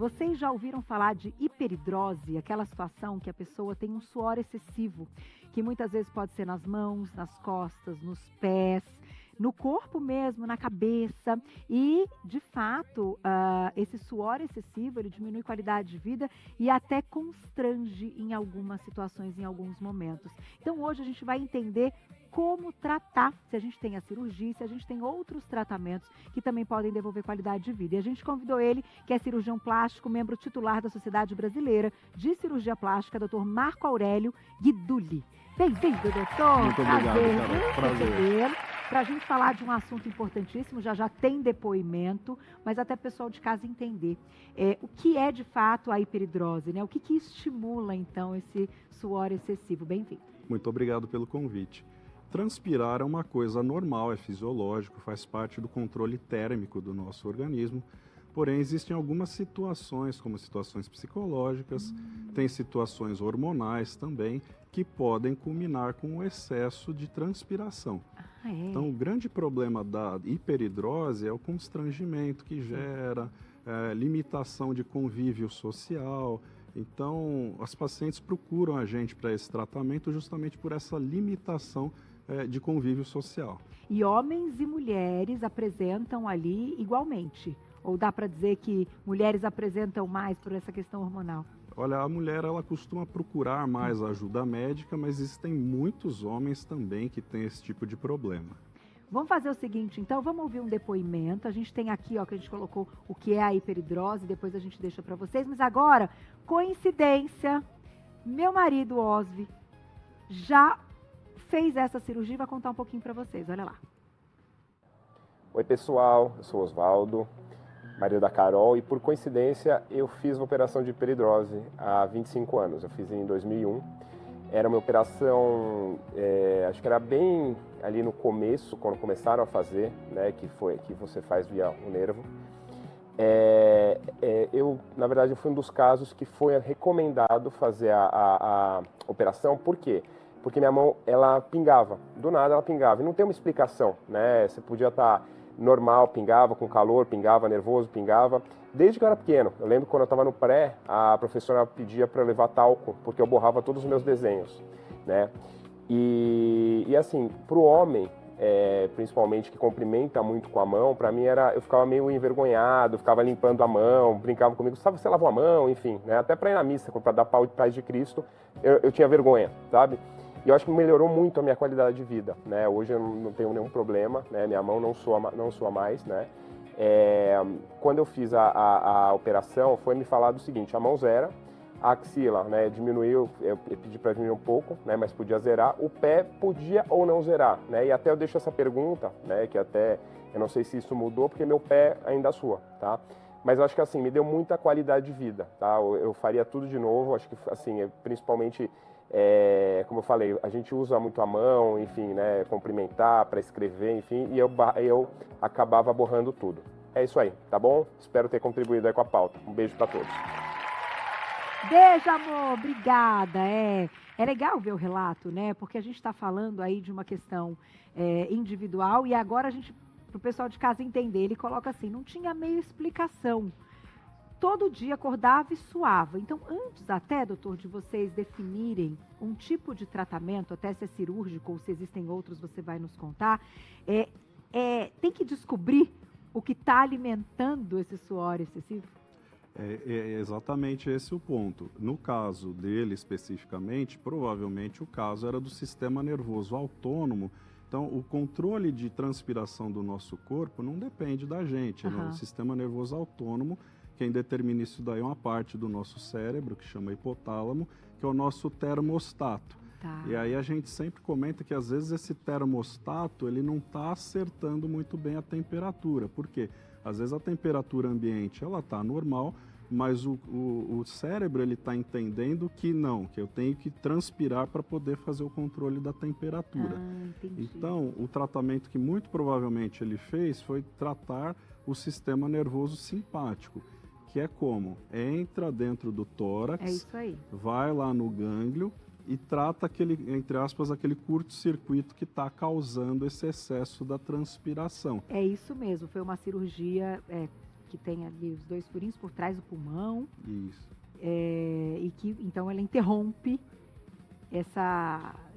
Vocês já ouviram falar de hiperidrose, aquela situação que a pessoa tem um suor excessivo, que muitas vezes pode ser nas mãos, nas costas, nos pés, no corpo mesmo, na cabeça. E, de fato, esse suor excessivo, ele diminui qualidade de vida e até constrange em algumas situações, em alguns momentos. Então, hoje a gente vai entender como tratar, se a gente tem a cirurgia, se a gente tem outros tratamentos que também podem devolver qualidade de vida. E a gente convidou ele, que é cirurgião plástico, membro titular da Sociedade Brasileira de Cirurgia Plástica, Dr. Marco Aurélio Guidulli. Bem-vindo, doutor. Muito obrigado, Carol. Prazer. Para a gente falar de um assunto importantíssimo, já tem depoimento, mas até o pessoal de casa entender o que é de fato a hiperidrose, né? O que estimula, então, esse suor excessivo. Bem-vindo. Muito obrigado pelo convite. Transpirar é uma coisa normal, é fisiológico, faz parte do controle térmico do nosso organismo. Porém, existem algumas situações, como situações psicológicas, tem situações hormonais também, que podem culminar com o excesso de transpiração. Então, o grande problema da hiperidrose é o constrangimento que gera, limitação de convívio social. Então, as pacientes procuram a gente para esse tratamento justamente por essa limitação de convívio social. E homens e mulheres apresentam ali igualmente? Ou dá para dizer que mulheres apresentam mais por essa questão hormonal? Olha, a mulher ela costuma procurar mais ajuda médica, mas existem muitos homens também que têm esse tipo de problema. Vamos fazer o seguinte, então, vamos ouvir um depoimento. A gente tem aqui, ó, que a gente colocou o que é a hiperidrose, depois a gente deixa para vocês. Mas agora, coincidência, meu marido, Osvi, já fez essa cirurgia e vai contar um pouquinho para vocês. Olha lá. Oi, pessoal. Eu sou Osvaldo, marido da Carol, e por coincidência eu fiz uma operação de hiperidrose há 25 anos. Eu fiz em 2001. Era uma operação, acho que era bem ali no começo, quando começaram a fazer, né, que você faz via o nervo. Eu, na verdade, fui um dos casos que foi recomendado fazer a operação. Por quê? Porque minha mão, ela pingava. Do nada ela pingava. E não tem uma explicação, né? Você podia estar normal, pingava, com calor, pingava, nervoso, pingava. Desde que eu era pequeno. Eu lembro quando eu estava no pré, a professora pedia para eu levar talco, porque eu borrava todos os meus desenhos, né? E assim, para o homem, principalmente que cumprimenta muito com a mão, para mim eu ficava meio envergonhado, ficava limpando a mão, brincava comigo, sabe, você lavou a mão, enfim, né? Até para ir na missa, para dar paz de Cristo, eu tinha vergonha, sabe? E eu acho que melhorou muito a minha qualidade de vida, né? Hoje eu não tenho nenhum problema, né? Minha mão não soa mais, né? Quando eu fiz a operação, foi me falado o seguinte: a mão zera, a axila, né, diminuiu, eu pedi para diminuir um pouco, né, mas podia zerar, o pé podia ou não zerar, né? E até eu deixo essa pergunta, né, que até eu não sei se isso mudou, porque meu pé ainda sua, tá? Mas eu acho que assim, me deu muita qualidade de vida, tá? Eu faria tudo de novo, acho que assim, principalmente, como eu falei, a gente usa muito a mão, enfim, né, cumprimentar, para escrever, enfim, e eu acabava borrando tudo. É isso aí, tá bom? Espero ter contribuído aí com a pauta. Um beijo para todos. Beijo, amor, obrigada. É legal ver o relato, né? Porque a gente está falando aí de uma questão individual e agora a gente, para o pessoal de casa entender, ele coloca assim, não tinha meio explicação. Todo dia acordava e suava. Então, antes até, doutor, de vocês definirem um tipo de tratamento, até se é cirúrgico ou se existem outros, você vai nos contar, tem que descobrir o que está alimentando esse suor excessivo? É exatamente esse o ponto. No caso dele especificamente, provavelmente o caso era do sistema nervoso autônomo. Então, o controle de transpiração do nosso corpo não depende da gente, né? O sistema nervoso autônomo, quem determina isso daí é uma parte do nosso cérebro, que chama hipotálamo, que é o nosso termostato. Tá. E aí a gente sempre comenta que às vezes esse termostato ele não está acertando muito bem a temperatura. Por quê? Às vezes a temperatura ambiente ela está normal, mas o cérebro ele está entendendo que não, que eu tenho que transpirar para poder fazer o controle da temperatura. Então, o tratamento que muito provavelmente ele fez foi tratar o sistema nervoso simpático, que é como? Entra dentro do tórax, vai lá no gânglio e trata aquele, entre aspas, aquele curto-circuito que está causando esse excesso da transpiração. É isso mesmo, foi uma cirurgia que tem ali os 2 furinhos por trás do pulmão, Isso. e que então ela interrompe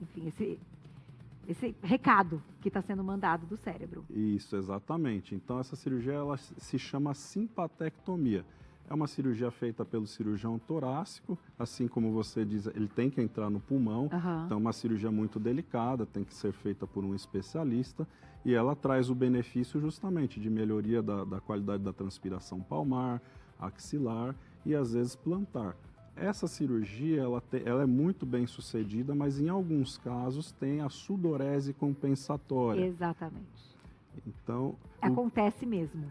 enfim, esse recado que está sendo mandado do cérebro. Isso, exatamente. Então, essa cirurgia ela se chama simpatectomia. É uma cirurgia feita pelo cirurgião torácico, assim como você diz, ele tem que entrar no pulmão. Aham. Então, é uma cirurgia muito delicada, tem que ser feita por um especialista. E ela traz o benefício justamente de melhoria da qualidade da transpiração palmar, axilar e às vezes plantar. Essa cirurgia ela é muito bem sucedida, mas em alguns casos tem a sudorese compensatória. Exatamente. Então, Acontece mesmo.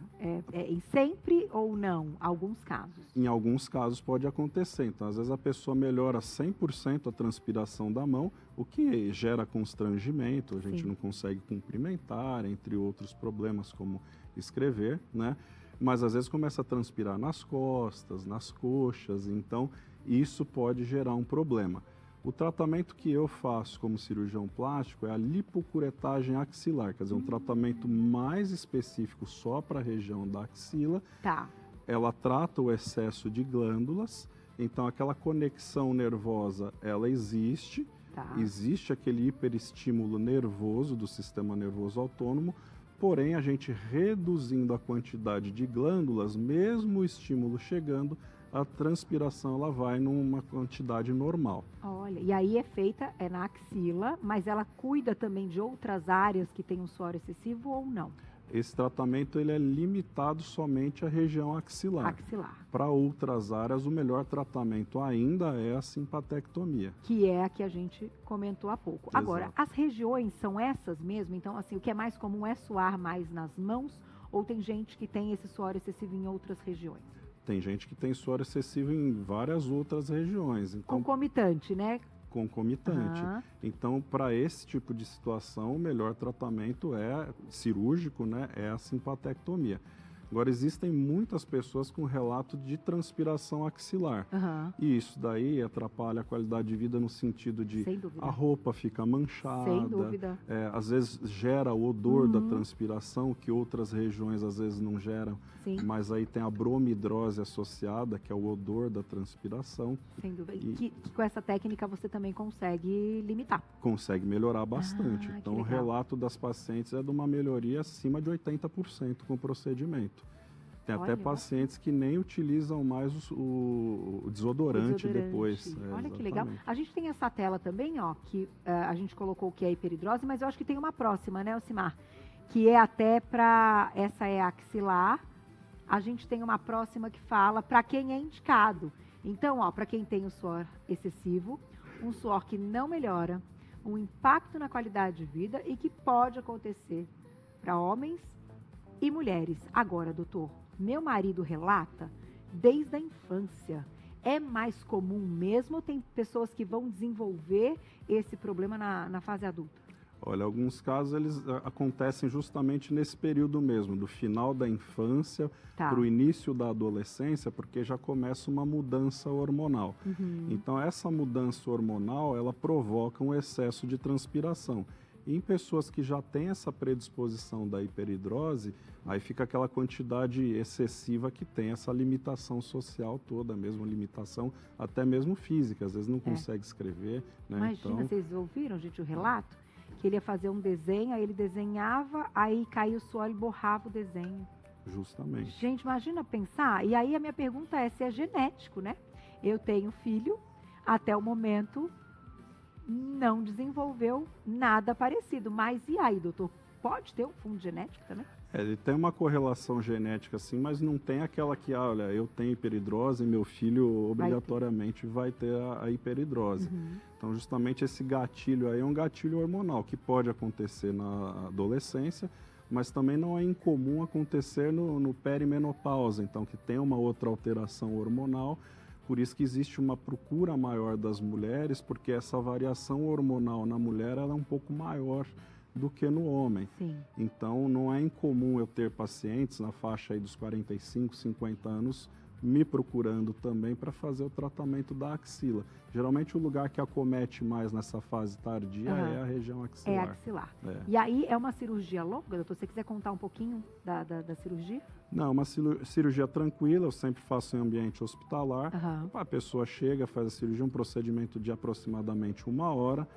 Sempre ou não? Alguns casos. em alguns casos pode acontecer. Então, às vezes a pessoa melhora 100% a transpiração da mão, o que gera constrangimento, a gente Sim. não consegue cumprimentar, entre outros problemas como escrever, né? Mas às vezes começa a transpirar nas costas, nas coxas, então isso pode gerar um problema. O tratamento que eu faço como cirurgião plástico é a lipocuretagem axilar, quer dizer, um tratamento mais específico só para a região da axila. Tá. Ela trata o excesso de glândulas, então aquela conexão nervosa, ela existe, Tá. existe aquele hiperestímulo nervoso do sistema nervoso autônomo, porém a gente reduzindo a quantidade de glândulas, mesmo o estímulo chegando, a transpiração ela vai numa quantidade normal. Olha, e aí é feita na axila, mas ela cuida também de outras áreas que tem um suor excessivo ou não? Esse tratamento ele é limitado somente à região axilar. Axilar, Para outras áreas, o melhor tratamento ainda é a simpatectomia. que é a que a gente comentou há pouco. Exato. Agora, as regiões são essas mesmo? Então, assim, o que é mais comum é suar mais nas mãos ou tem gente que tem esse suor excessivo em outras regiões? Tem gente que tem suor excessivo em várias outras regiões, então Concomitante, né? concomitante. Aham. Então, para esse tipo de situação, o melhor tratamento é cirúrgico, né? É a simpatectomia. Agora, existem muitas pessoas com relato de transpiração axilar. Aham. E isso daí atrapalha a qualidade de vida no sentido de Sem dúvida. a roupa fica manchada, Sem dúvida. às vezes gera o odor da Uhum. transpiração, que outras regiões às vezes não geram, Sim, mas aí tem a bromidrose associada, que é o odor da transpiração, sem dúvida. E- Que com essa técnica você também consegue limitar. consegue melhorar bastante. Ah, que Então o legal. relato das pacientes é de uma melhoria acima de 80% com o procedimento. Tem até Olha, pacientes que nem utilizam mais o desodorante depois. Olha que legal. Exatamente. A gente tem essa tela também, ó, que a gente colocou que é hiperidrose, mas eu acho que tem uma próxima, né, Ocimar? Que é até para essa é axilar. A gente tem uma próxima que fala para quem é indicado. Então, ó, para quem tem o suor excessivo, um suor que não melhora, um impacto na qualidade de vida e que pode acontecer para homens e mulheres. Agora, doutor, meu marido relata desde a infância. É mais comum mesmo ou tem pessoas que vão desenvolver esse problema na fase adulta? Olha, alguns casos eles acontecem justamente nesse período mesmo, do final da infância Tá. para o início da adolescência, porque já começa uma mudança hormonal. Uhum. Então, essa mudança hormonal, ela provoca um excesso de transpiração. E em pessoas que já têm essa predisposição da hiperidrose, aí fica aquela quantidade excessiva que tem essa limitação social toda, mesmo limitação até mesmo física, às vezes não consegue escrever, né? Imagina, Então, vocês ouviram, gente, o relato? Que ele ia fazer um desenho, aí ele desenhava, aí caía o suor e borrava o desenho. justamente. Gente, imagina pensar. E aí a minha pergunta é se é genético, né? Eu tenho filho, até o momento não desenvolveu nada parecido. Mas e aí, doutor? Pode ter um fundo genético também? Ele tem uma correlação genética, sim, mas não tem aquela que, olha, eu tenho hiperidrose e meu filho obrigatoriamente vai ter a hiperidrose. Uhum. Então, justamente esse gatilho aí é um gatilho hormonal que pode acontecer na adolescência, mas também não é incomum acontecer no perimenopausa, então que tem uma outra alteração hormonal. Por isso que existe uma procura maior das mulheres, porque essa variação hormonal na mulher ela é um pouco maior do que no homem. Sim. Então, não é incomum eu ter pacientes na faixa aí dos 45, 50 anos me procurando também para fazer o tratamento da axila. Geralmente o lugar que acomete mais nessa fase tardia é a região axilar. É axilar. É. E aí é uma cirurgia longa, doutor? Se você quiser contar um pouquinho da cirurgia? Não, uma cirurgia tranquila, eu sempre faço em ambiente hospitalar. Aham. A pessoa chega, faz a cirurgia, um procedimento de aproximadamente 1 hora.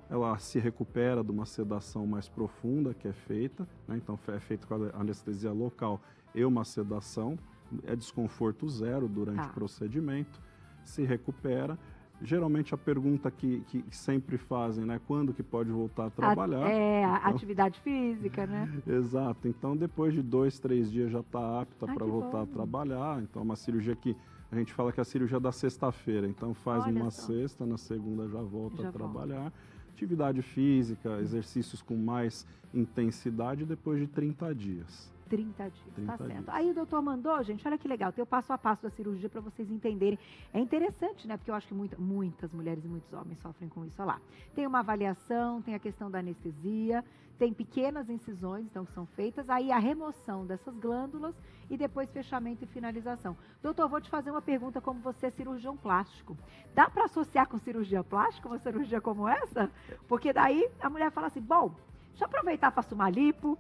Ela se recupera de uma sedação mais profunda que é feita, né? Então é feito com a anestesia local e uma sedação. É desconforto zero durante o procedimento, se recupera. Geralmente a pergunta que sempre fazem, né? Quando que pode voltar a trabalhar? A atividade física, né? Exato. Então depois de 2, 3 dias já está apta para voltar a trabalhar. Então é uma cirurgia que a gente fala que é a cirurgia da sexta-feira. Então faz numa sexta, na segunda já volta a trabalhar. Atividade física, exercícios com mais intensidade depois de 30 dias. 30 dias, 30 tá certo. dias. Aí o doutor mandou, gente, olha que legal, tem o passo a passo da cirurgia para vocês entenderem. É interessante, né? Porque eu acho que muitas mulheres e muitos homens sofrem com isso. Olha lá. Tem uma avaliação, tem a questão da anestesia, tem pequenas incisões, então, que são feitas, aí a remoção dessas glândulas e depois fechamento e finalização. Doutor, vou te fazer uma pergunta como você é cirurgião plástico. Dá para associar com cirurgia plástica uma cirurgia como essa? Porque daí a mulher fala assim, bom, deixa eu aproveitar, faço uma lipo,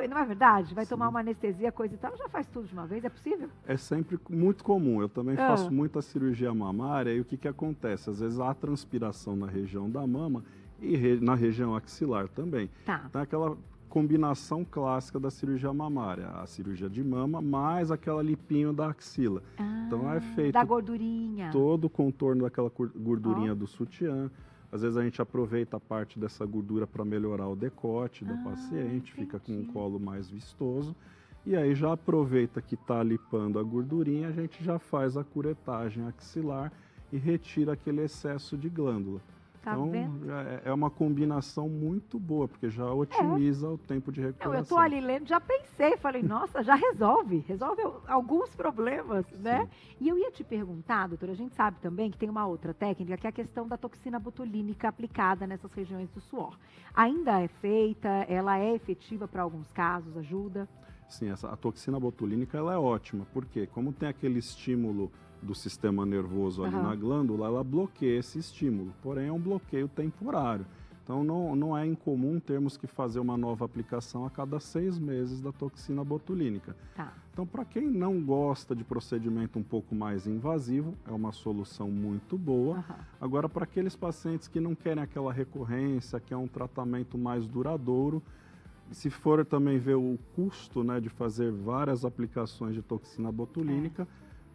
não é verdade? Vai tomar uma anestesia, coisa e tal, já faz tudo de uma vez, é possível? É sempre muito comum, eu também faço muita cirurgia mamária e o que acontece? Às vezes há transpiração na região da mama e na região axilar também. Então aquela combinação clássica da cirurgia mamária, a cirurgia de mama mais aquela lipinho da axila. Então é feito da gordurinha. Todo o contorno daquela gordurinha do sutiã. Às vezes a gente aproveita a parte dessa gordura para melhorar o decote do paciente, fica com um colo mais vistoso. E aí já aproveita que está lipando a gordurinha, a gente já faz a curetagem axilar e retira aquele excesso de glândula. Tá Então vendo? é uma combinação muito boa, porque já otimiza o tempo de recuperação. Eu estou ali lendo, já pensei, falei, nossa, já resolve alguns problemas, né? E eu ia te perguntar, doutora, a gente sabe também que tem uma outra técnica, que é a questão da toxina botulínica aplicada nessas regiões do suor. Ainda é feita, ela é efetiva para alguns casos, ajuda? Sim, a toxina botulínica ela é ótima, porque como tem aquele estímulo do sistema nervoso ali na glândula, ela bloqueia esse estímulo, porém é um bloqueio temporário. Então não é incomum termos que fazer uma nova aplicação a cada 6 meses da toxina botulínica. Então para quem não gosta de procedimento um pouco mais invasivo, é uma solução muito boa. Agora para aqueles pacientes que não querem aquela recorrência, que é um tratamento mais duradouro, se for também ver o custo, né, de fazer várias aplicações de toxina botulínica,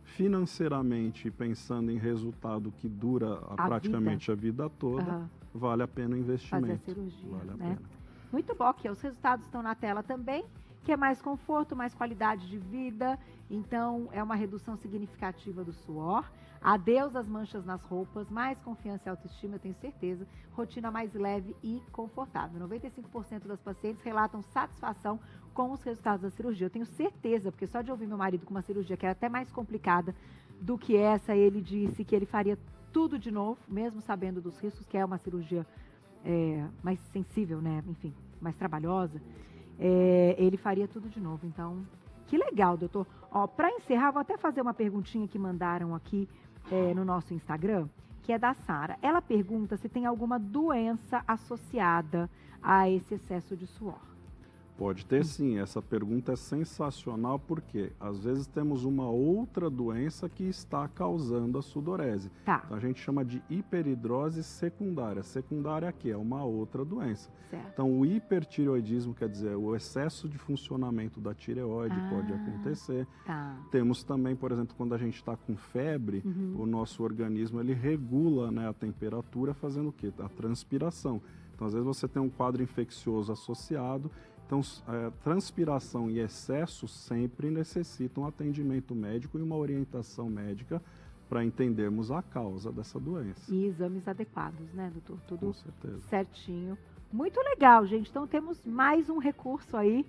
financeiramente, pensando em resultado que dura praticamente a vida toda, vale a pena o investimento. Fazer a cirurgia, vale a né? pena. Muito bom, que os resultados estão na tela também, que é mais conforto, mais qualidade de vida, então é uma redução significativa do suor, adeus às manchas nas roupas, mais confiança e autoestima, eu tenho certeza, rotina mais leve e confortável. 95% das pacientes relatam satisfação com os resultados da cirurgia. Eu tenho certeza, porque só de ouvir meu marido com uma cirurgia que era até mais complicada do que essa, ele disse que ele faria tudo de novo, mesmo sabendo dos riscos, que é uma cirurgia mais sensível, né? Enfim, mais trabalhosa. Ele faria tudo de novo. Então, que legal, doutor. Para encerrar, vou até fazer uma perguntinha que mandaram aqui no nosso Instagram, que é da Sara. Ela pergunta se tem alguma doença associada a esse excesso de suor. Pode ter sim, essa pergunta é sensacional porque às vezes temos uma outra doença que está causando a sudorese. Então a gente chama de hiperidrose secundária. Secundária aqui é uma outra doença. Então o hipertireoidismo, quer dizer, o excesso de funcionamento da tireoide pode acontecer. Temos também, por exemplo, quando a gente está com febre, o nosso organismo ele regula, né, a temperatura fazendo o quê? A transpiração. Então às vezes você tem um quadro infeccioso associado. Então, transpiração e excesso sempre necessitam um atendimento médico e uma orientação médica para entendermos a causa dessa doença. E exames adequados, né, doutor? Tudo com certeza. Certinho. Muito legal, gente. Então, temos mais um recurso aí